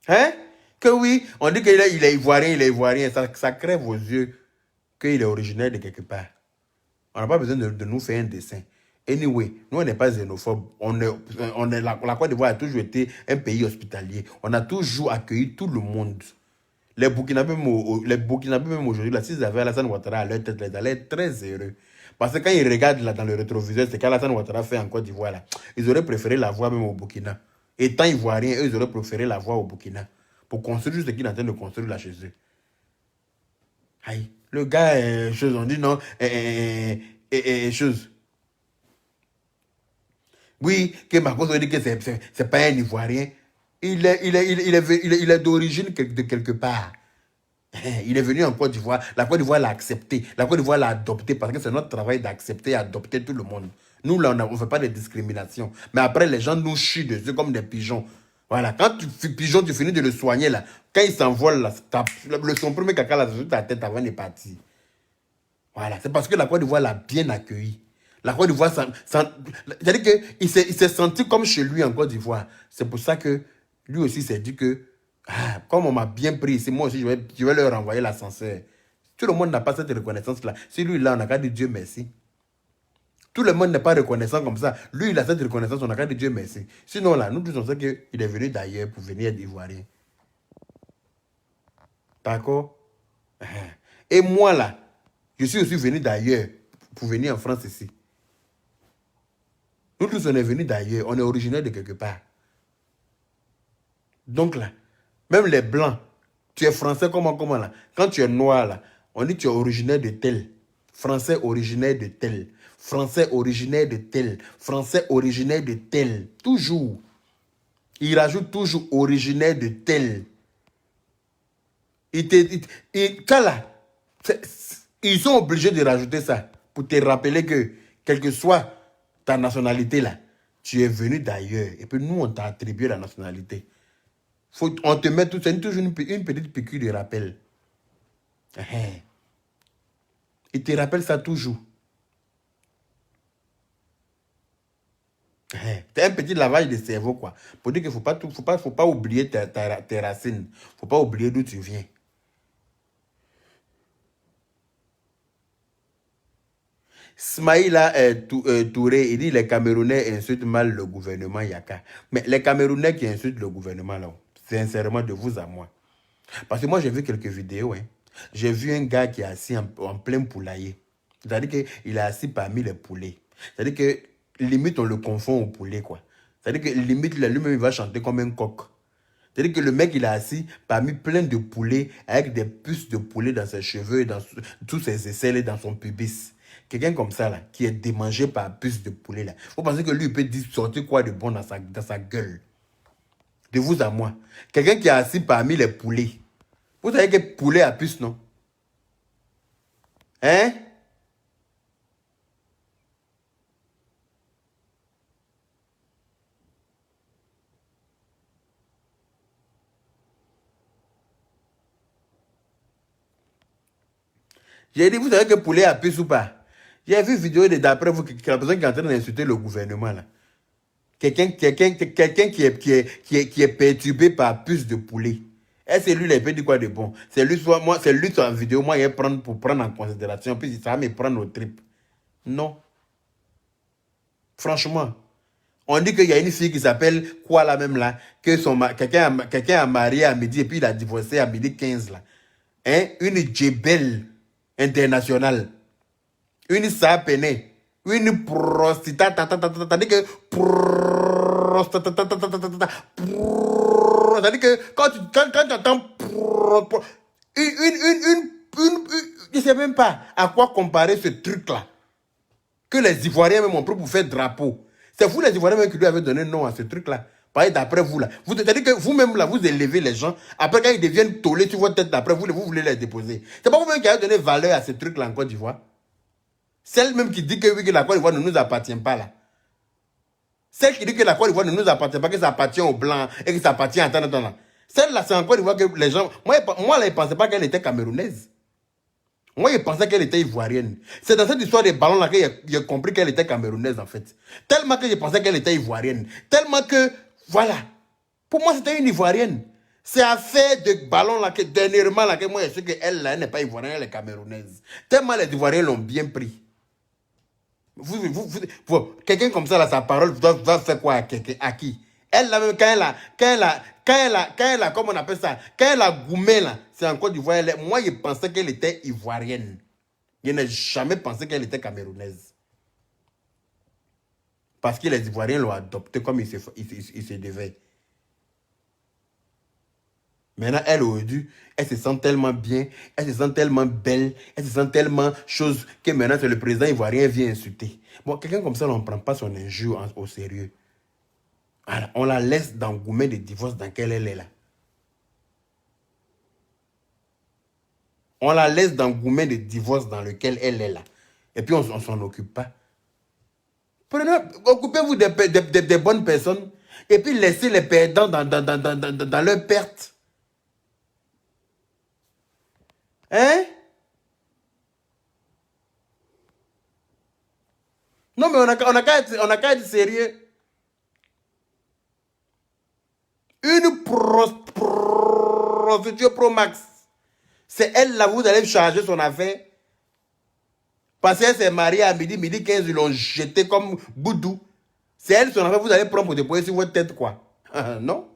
Hein? Que oui, on dit qu'il est ivoirien, ça crève vos yeux qu'il est originaire de quelque part. On n'a pas besoin de nous faire un dessin. Anyway, nous on n'est pas xénophobes. La Côte d'Ivoire a toujours été un pays hospitalier. On a toujours accueilli tout le monde. Les Burkinabés même aujourd'hui, s'ils avaient Alassane Ouattara à leur tête, ils allaient être très heureux. Parce que quand ils regardent là dans le rétroviseur, c'est qu'Alassane Ouattara fait en Côte d'Ivoire là. Ils auraient préféré la voir même au Burkina. Étant ivoiriens, eux, ils auraient préféré la voir au Burkina. Pour construire ce qu'il est en train de construire là chez eux. Aïe. Le gars, chose, on dit non, chose. Oui, que Marcos dit que c'est pas un Ivoirien. Il est d'origine de quelque part. Il est venu en Côte d'Ivoire. La Côte d'Ivoire l'a accepté. La Côte d'Ivoire l'a adopté parce que c'est notre travail d'accepter et adopter tout le monde. Nous, là, on ne fait pas de discrimination. Mais après, les gens nous chient dessus comme des pigeons. Voilà, quand pigeon, tu finis de le soigner, là, quand il s'envole, là, son premier caca, là, sur ta tête avant de partir. Voilà, c'est parce que la Côte d'Ivoire l'a bien accueilli. La Côte d'Ivoire, c'est-à-dire qu'il s'est senti comme chez lui en Côte d'Ivoire. C'est pour ça que lui aussi s'est dit que, comme on m'a bien pris ici, moi aussi, je vais leur renvoyer l'ascenseur. Tout le monde n'a pas cette reconnaissance-là. Si lui, là, on n'a qu'à dire Dieu merci. Tout le monde n'est pas reconnaissant comme ça. Lui, il a cette reconnaissance, on n'a qu'à dire Dieu merci. Sinon, là, nous tous, on sait qu'il est venu d'ailleurs pour venir d'Ivoirien. D'accord? Et moi, là, je suis aussi venu d'ailleurs pour venir en France ici. Nous tous, on est venus d'ailleurs. On est originaire de quelque part. Donc là, même les blancs, tu es français comment là? Quand tu es noir là, on dit que tu es originaire de tel. Français originaire de tel. Français originaire de tel. Français originaire de tel. Toujours. Il rajoute toujours originaire de tel. Quand là, ils sont obligés de rajouter ça pour te rappeler que, quelle que soit ta nationalité là, tu es venu d'ailleurs. Et puis nous, on t'a attribué la nationalité. On te met c'est toujours une petite piqûre de rappel. Il te rappelle ça toujours. C'est un petit lavage de cerveau, quoi. Pour dire qu'il ne faut pas oublier tes racines. Il ne faut pas oublier d'où tu viens. Smaïla Touré, il dit les Camerounais insultent mal le gouvernement Yaka. Mais les Camerounais qui insultent le gouvernement, là, sincèrement, de vous à moi. Parce que moi, j'ai vu quelques vidéos. J'ai vu un gars qui est assis en plein poulailler. C'est-à-dire qu'il est assis parmi les poulets. C'est-à-dire que limite, on le confond au poulet, quoi. C'est-à-dire que limite, lui-même, il va chanter comme un coq. C'est-à-dire que le mec, il est assis parmi plein de poulets, avec des puces de poulet dans ses cheveux, dans tous ses aisselles et dans son pubis. Quelqu'un comme ça, là, qui est démangé par puces de poulet, là. Vous pensez que lui, il peut sortir quoi de bon dans sa gueule? De vous à moi. Quelqu'un qui est assis parmi les poulets. Vous savez que poulet à puce, non? Hein? J'ai dit, vous savez que poulet à puce ou pas? J'ai vu une vidéo d'après vous, la personne qui est en train d'insulter le gouvernement, là. Quelqu'un qui est perturbé par puce de poulet. Et c'est lui, il peut dire quoi de bon? C'est lui, c'est lui sur la vidéo, moi, il prendre pour prendre en considération, puis ça va me prendre au trip. Non. Franchement. On dit qu'il y a une fille qui s'appelle quoi là même là, que quelqu'un a marié à midi et puis il a divorcé à midi 15 là. Hein? Une djebel internationale. Une sapene. Une prostituée. C'est-à-dire que c'est-à-dire que quand tu entends je ne sais même pas à quoi comparer ce truc-là. Que les Ivoiriens même ont pris pour faire drapeau. C'est vous les Ivoiriens même qui lui avez donné nom à ce truc-là. Pareil d'après vous là. C'est-à-dire que vous-même là, vous élevez les gens. Après quand ils deviennent tollés sur votre tête d'après vous voulez les déposer. C'est pas vous-même qui avez donné valeur à ce truc-là en Côte d'Ivoire. Celle même qui dit que, oui, que la Côte d'Ivoire ne nous appartient pas là. Celle qui dit que la Côte d'Ivoire ne nous appartient pas, que ça appartient aux Blancs et que ça appartient à attends. Celle-là, c'est en Côte d'Ivoire que les gens... Moi là, ils ne pensaient pas qu'elle était camerounaise. Moi, je pensais qu'elle était ivoirienne. C'est dans cette histoire des ballons là que j'ai compris qu'elle était camerounaise, en fait. Tellement que je pensais qu'elle était ivoirienne. Tellement que, voilà. Pour moi, c'était une ivoirienne. C'est affaire de ballons là que, dernièrement, là, que moi, je sais qu'elle, là, elle n'est pas ivoirienne, elle est camerounaise. Tellement les Ivoiriens l'ont bien pris. Quelqu'un comme ça, là, sa parole doit faire quoi à qui? Elle, là, même, quand elle a, comment on appelle ça, quand elle a goumé, là, c'est en Côte d'Ivoire, moi, je pensais qu'elle était ivoirienne. Je n'ai jamais pensé qu'elle était camerounaise. Parce que les Ivoiriens l'ont adoptée comme il se devait. Maintenant, elle aujourd'hui, elle se sent tellement bien, elle se sent tellement belle, elle se sent tellement chose que maintenant, c'est le président ivoirien vient insulter. Bon, quelqu'un comme ça, on ne prend pas son injure au sérieux. Alors, on la laisse dans le gourmet de divorce dans lequel elle est là. On la laisse dans le gourmet de divorce dans lequel elle est là. Et puis, on ne s'en occupe pas. Occupez-vous des bonnes personnes. Et puis laisser les perdants dans leur perte. Hein? Non, mais on a qu'à être sérieux. Une prostituée Pro Max. C'est elle là, vous allez charger son affaire. Parce qu'elle s'est mariée à midi 15, ils l'ont jeté comme boudou. C'est elle son affaire, vous allez prendre pour déployer sur votre tête, quoi. Non?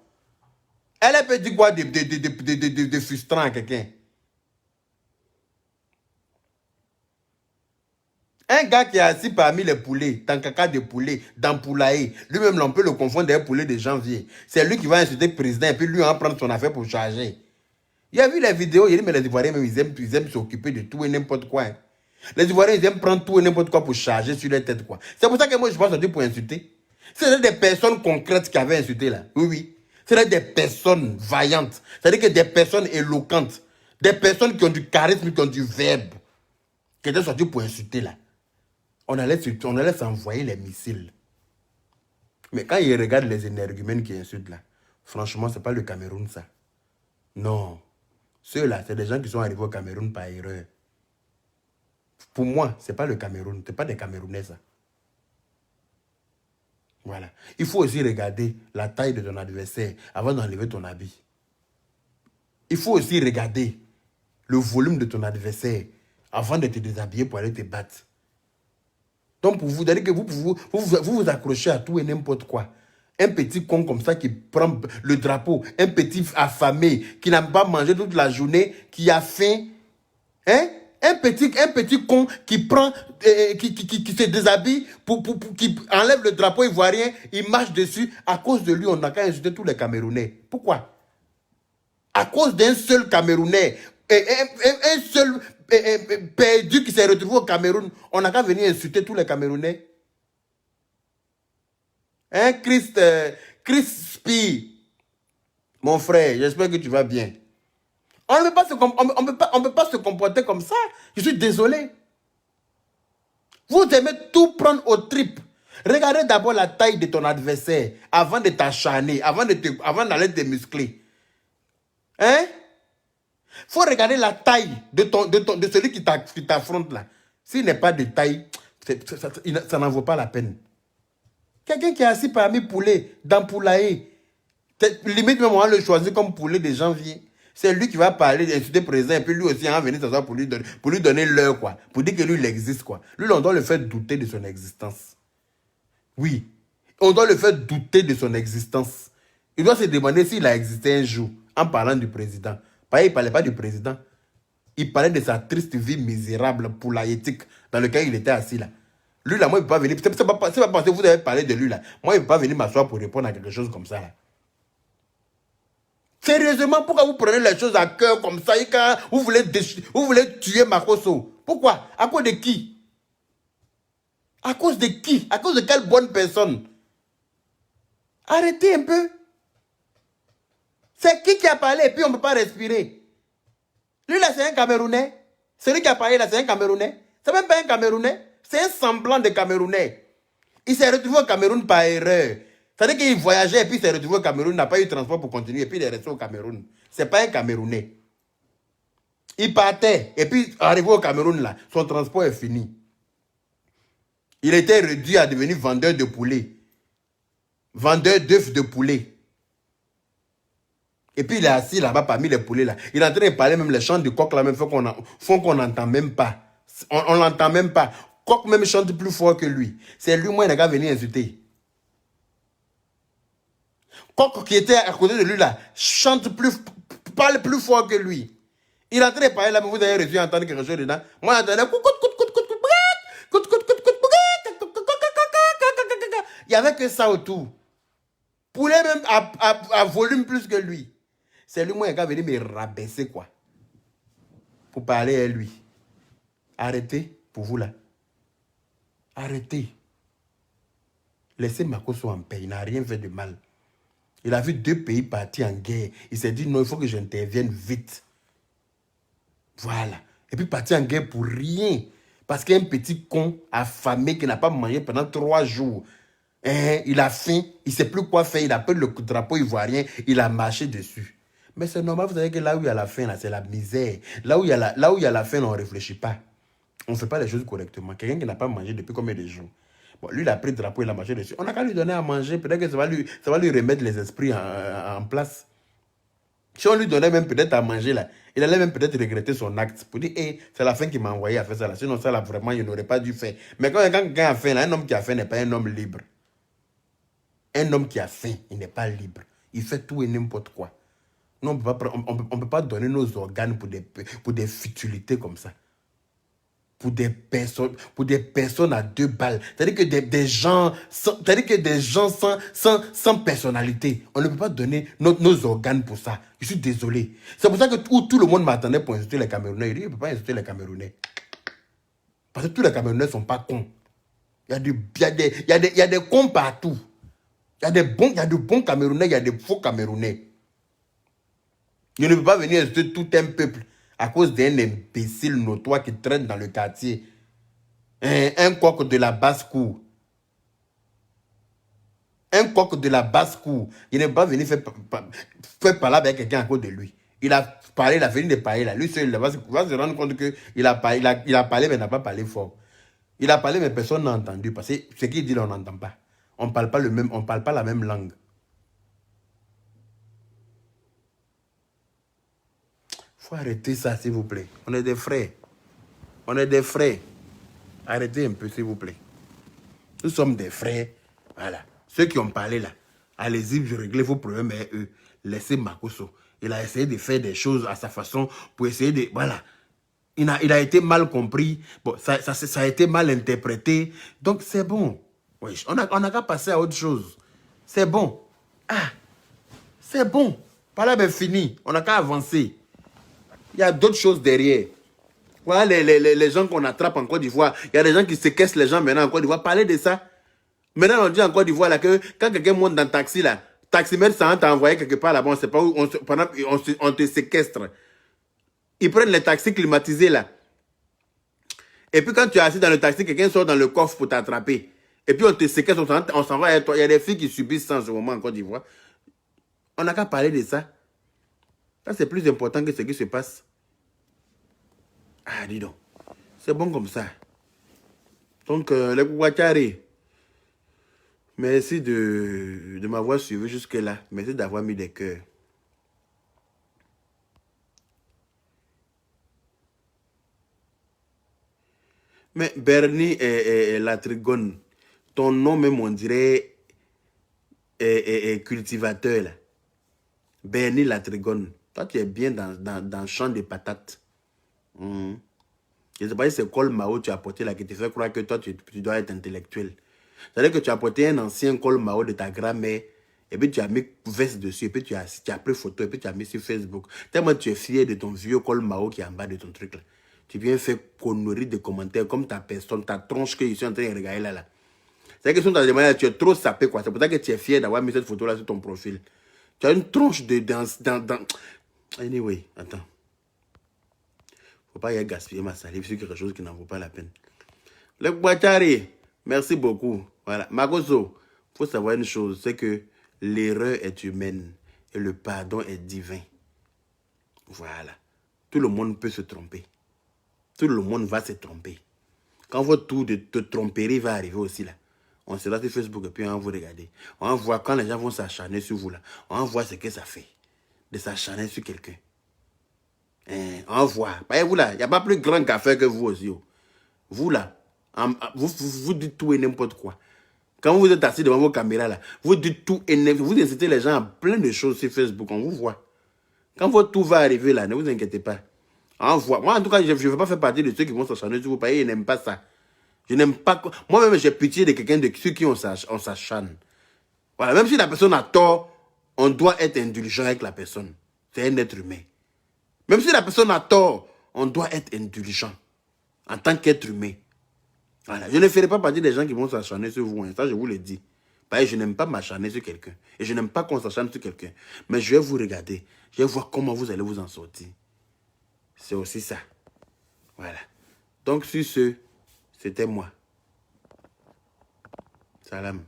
Elle peut dire quoi de frustrant à quelqu'un? Un gars qui est assis parmi les poulets, dans caca de poulet, dans poulailler, lui-même, on peut le confondre avec poulet de janvier. C'est lui qui va insulter le président et puis lui, on va prendre son affaire pour charger. Il a vu les vidéos, il dit, mais les Ivoiriens, même, ils aiment s'occuper de tout et n'importe quoi. Hein. Les Ivoiriens, ils aiment prendre tout et n'importe quoi pour charger sur leur tête, quoi. C'est pour ça que moi, je ne suis pas sorti pour insulter. C'est des personnes concrètes qui avaient insulté, là. Oui, oui. C'est des personnes vaillantes. C'est-à-dire que des personnes éloquentes. Des personnes qui ont du charisme, qui ont du verbe. Qui étaient sorties pour insulter, là. On allait s'envoyer les missiles. Mais quand ils regardent les énergumènes qui insultent, là, franchement, ce n'est pas le Cameroun, ça. Non. Ceux-là, c'est des gens qui sont arrivés au Cameroun par erreur. Pour moi, ce n'est pas le Cameroun. Ce n'est pas des Camerounais, ça. Voilà. Il faut aussi regarder la taille de ton adversaire avant d'enlever ton habit. Il faut aussi regarder le volume de ton adversaire avant de te déshabiller pour aller te battre. Donc, pour vous dire que vous accrochez à tout et n'importe quoi. Un petit con comme ça qui prend le drapeau, un petit affamé qui n'a pas mangé toute la journée, qui a faim. Hein? Un petit con qui prend, qui se déshabille, qui enlève le drapeau ivoirien, il marche dessus. À cause de lui, on n'a qu'à insulter tous les Camerounais. Pourquoi? À cause d'un seul Camerounais, un seul perdu qui s'est retrouvé au Cameroun, on n'a qu'à venir insulter tous les Camerounais. Hein, Crispy, mon frère, j'espère que tu vas bien. On ne peut pas se comporter comme ça. Je suis désolé. Vous aimez tout prendre aux tripes. Regardez d'abord la taille de ton adversaire avant de t'acharner, avant d'aller te muscler. Hein? Il faut regarder la taille de celui qui t'affronte là. S'il n'est pas de taille, ça n'en vaut pas la peine. Quelqu'un qui est assis parmi poulets, dans poulailler, limite même on va le choisir comme poulet de janvier. C'est lui qui va parler, insulter président, et puis lui aussi, on va venir s'asseoir pour lui donner l'heure, quoi. Pour dire que lui, il existe, quoi. Lui, on doit le faire douter de son existence. Oui. On doit le faire douter de son existence. Il doit se demander s'il a existé un jour, en parlant du président. Il ne parlait pas du président. Il parlait de sa triste vie misérable, poulaillétique, dans laquelle il était assis, là. Lui, là, moi, il ne peut pas venir. C'est pas parce que vous avez parlé de lui, là. Moi, il ne peut pas venir m'asseoir pour répondre à quelque chose comme ça, là. Sérieusement, pourquoi vous prenez les choses à cœur comme ça et quand vous voulez tuer Makosso? Pourquoi? À cause de qui? À cause de qui? À cause de quelle bonne personne? Arrêtez un peu. C'est qui a parlé et puis on ne peut pas respirer? Lui là, c'est un Camerounais. Celui qui a parlé là, c'est un Camerounais. C'est même pas un Camerounais. C'est un semblant de Camerounais. Il s'est retrouvé au Cameroun par erreur. C'est-à-dire qu'il voyageait et puis il s'est retrouvé au Cameroun, n'a pas eu de transport pour continuer et puis il est resté au Cameroun. Ce n'est pas un Camerounais. Il partait et puis arrivé au Cameroun là, son transport est fini. Il était réduit à devenir vendeur de poulet. Vendeur d'œufs de poulet. Et puis il est assis là-bas parmi les poulets là. Il est en train de parler même les chants du coq là même font qu'on n'entend même pas. On l'entend même pas. Coq même chante plus fort que lui. C'est lui, moi, il n'a qu'à venir insulter. Coq qui était à côté de lui là, parle plus fort que lui. Il est en train de parler là, mais vous avez réussi à entendre quelque chose dedans. Moi, j'entendais. Il n'y avait que ça autour. Poulet même à volume plus que lui. C'est lui, moi, il a venir me rabaisser, quoi. Pour parler à lui. Arrêtez, pour vous, là. Arrêtez. Laissez Makosso en paix. Il n'a rien fait de mal. Il a vu 2 pays partis en guerre. Il s'est dit, non, il faut que j'intervienne vite. Voilà. Et puis partir en guerre pour rien. Parce qu'un petit con affamé qui n'a pas mangé pendant 3 jours. Hein, il a faim, il ne sait plus quoi faire, il a pris le drapeau ivoirien, il a marché dessus. Mais c'est normal, vous savez que là où il y a la faim, là, c'est la misère. Là où il y a la faim, on ne réfléchit pas. On ne fait pas les choses correctement. Quelqu'un qui n'a pas mangé depuis combien de jours? Bon, lui, il a pris le drapeau, il a marché dessus. On n'a qu'à lui donner à manger, peut-être que ça va lui remettre les esprits en place. Si on lui donnait même peut-être à manger, là, il allait même peut-être regretter son acte. Pour dire, hey, c'est la faim qui m'a envoyé à faire ça. Là. Sinon, ça, là, vraiment, il n'aurait pas dû faire. Mais quand quelqu'un a faim, là, un homme qui a faim n'est pas un homme libre. Un homme qui a faim, il n'est pas libre. Il fait tout et n'importe quoi. Non, on ne peut pas donner nos organes pour des futilités comme ça. Pour des personnes à 2 balles. C'est-à-dire que des gens sans personnalité. On ne peut pas donner nos organes pour ça. Je suis désolé. C'est pour ça que tout le monde m'attendait pour insulter les Camerounais. Il dit, il ne peut pas insulter les Camerounais. Parce que tous les Camerounais ne sont pas cons. Il y a des cons partout. Il y a de bons Camerounais, il y a des faux Camerounais. Je ne peux pas venir insulter tout un peuple à cause d'un imbécile notoire qui traîne dans le quartier. Un coq de la basse-cour. Un coq de la basse-cour. Il n'est pas venu faire parler avec quelqu'un à cause de lui. Il a parlé, il a fini de parler là. Lui seul, il va se rendre compte qu'il a parlé, il a parlé, mais il n'a pas parlé fort. Il a parlé, mais personne n'a entendu. Parce que ce qu'il dit, là, on n'entend pas. On ne parle pas on parle pas la même langue. Faut arrêter ça, s'il vous plaît. On est des frères. On est des frères. Arrêtez un peu, s'il vous plaît. Nous sommes des frères. Voilà. Ceux qui ont parlé là, allez-y, réglez vos problèmes avec eux. Laissez Makosso. Il a essayé de faire des choses à sa façon pour essayer de... Voilà. Il a été mal compris. Bon, ça a été mal interprété. Donc, c'est bon. Oui, on a qu'à passer à autre chose. C'est bon. Ah, c'est bon. Par là, ben fini. On n'a qu'à avancer. Il y a d'autres choses derrière. Voilà les gens qu'on attrape en Côte d'Ivoire. Il y a des gens qui séquestrent les gens maintenant en Côte d'Ivoire. Parlez de ça. Maintenant, on dit en Côte d'Ivoire là, que quand quelqu'un monte dans le taxi, là, taximètre, ça t'a envoyé quelque part là-bas, on ne sait pas où, on te séquestre. Ils prennent les taxis climatisés là. Et puis quand tu es assis dans le taxi, quelqu'un sort dans le coffre pour t'attraper. Et puis on te séquestre, on s'en va. Il y a des filles qui subissent ça en ce moment en Côte d'Ivoire. On n'a qu'à parler de ça. Ça, c'est plus important que ce qui se passe. Ah, dis donc. C'est bon comme ça. Donc, les Kouakari, merci de m'avoir suivi jusque-là. Merci d'avoir mis des cœurs. Mais Bernie et Latrigone, ton nom même on dirait est cultivateur là. Bernie Latrigone, toi tu es bien dans le champ des patates. Je ne sais pas si c'est Col Mao tu as porté là qui te fait croire que toi tu dois être intellectuel. C'est-à-dire que tu as porté un ancien Col Mao de ta grand-mère et puis tu as mis veste dessus et puis tu as pris photo et puis tu as mis sur Facebook. Tellement tu es fier de ton vieux Col Mao qui est en bas de ton truc là. Tu viens faire connerie de commentaires comme ta personne, ta tronche que je suis en train de regarder là. C'est que si on t'a demandé, tu es trop sapé quoi. C'est pour ça que tu es fier d'avoir mis cette photo là sur ton profil. Tu as une tronche de dans... Anyway, attends. Faut pas y aller gaspiller ma salive sur quelque chose qui n'en vaut pas la peine. Le Kouakari, merci beaucoup. Voilà. Makosso, faut savoir une chose, c'est que l'erreur est humaine et le pardon est divin. Voilà. Tout le monde peut se tromper. Tout le monde va se tromper. Quand votre tour de te tromperie va arriver aussi là, on sera sur Facebook et puis on va vous regarder. On va voir quand les gens vont s'acharner sur vous là. On va voir ce que ça fait de s'acharner sur quelqu'un. On va voir. Voyez-vous là, il n'y a pas plus grand qu'affaire que vous aussi. Vous là, vous dites tout et n'importe quoi. Quand vous êtes assis devant vos caméras là, vous dites tout et n'importe quoi. Vous incitez les gens à plein de choses sur Facebook. On vous voit. Quand votre tour va arriver là, ne vous inquiétez pas. On voit. Moi en tout cas, je ne veux pas faire partie de ceux qui vont s'acharner sur vous. Parce qu'ils n'aiment pas ça. Je n'aime pas... Moi-même, j'ai pitié de quelqu'un de ceux qui on s'acharne. Voilà, même si la personne a tort, on doit être indulgent avec la personne. C'est un être humain. Même si la personne a tort, on doit être indulgent en tant qu'être humain. Voilà. Je ne ferai pas partie des gens qui vont s'acharner sur vous. Hein. Ça, je vous le dis. Parce que je n'aime pas m'acharner sur quelqu'un. Et je n'aime pas qu'on s'acharne sur quelqu'un. Mais je vais vous regarder. Je vais voir comment vous allez vous en sortir. C'est aussi ça. Voilà. Donc, sur ce... C'était moi. Salam.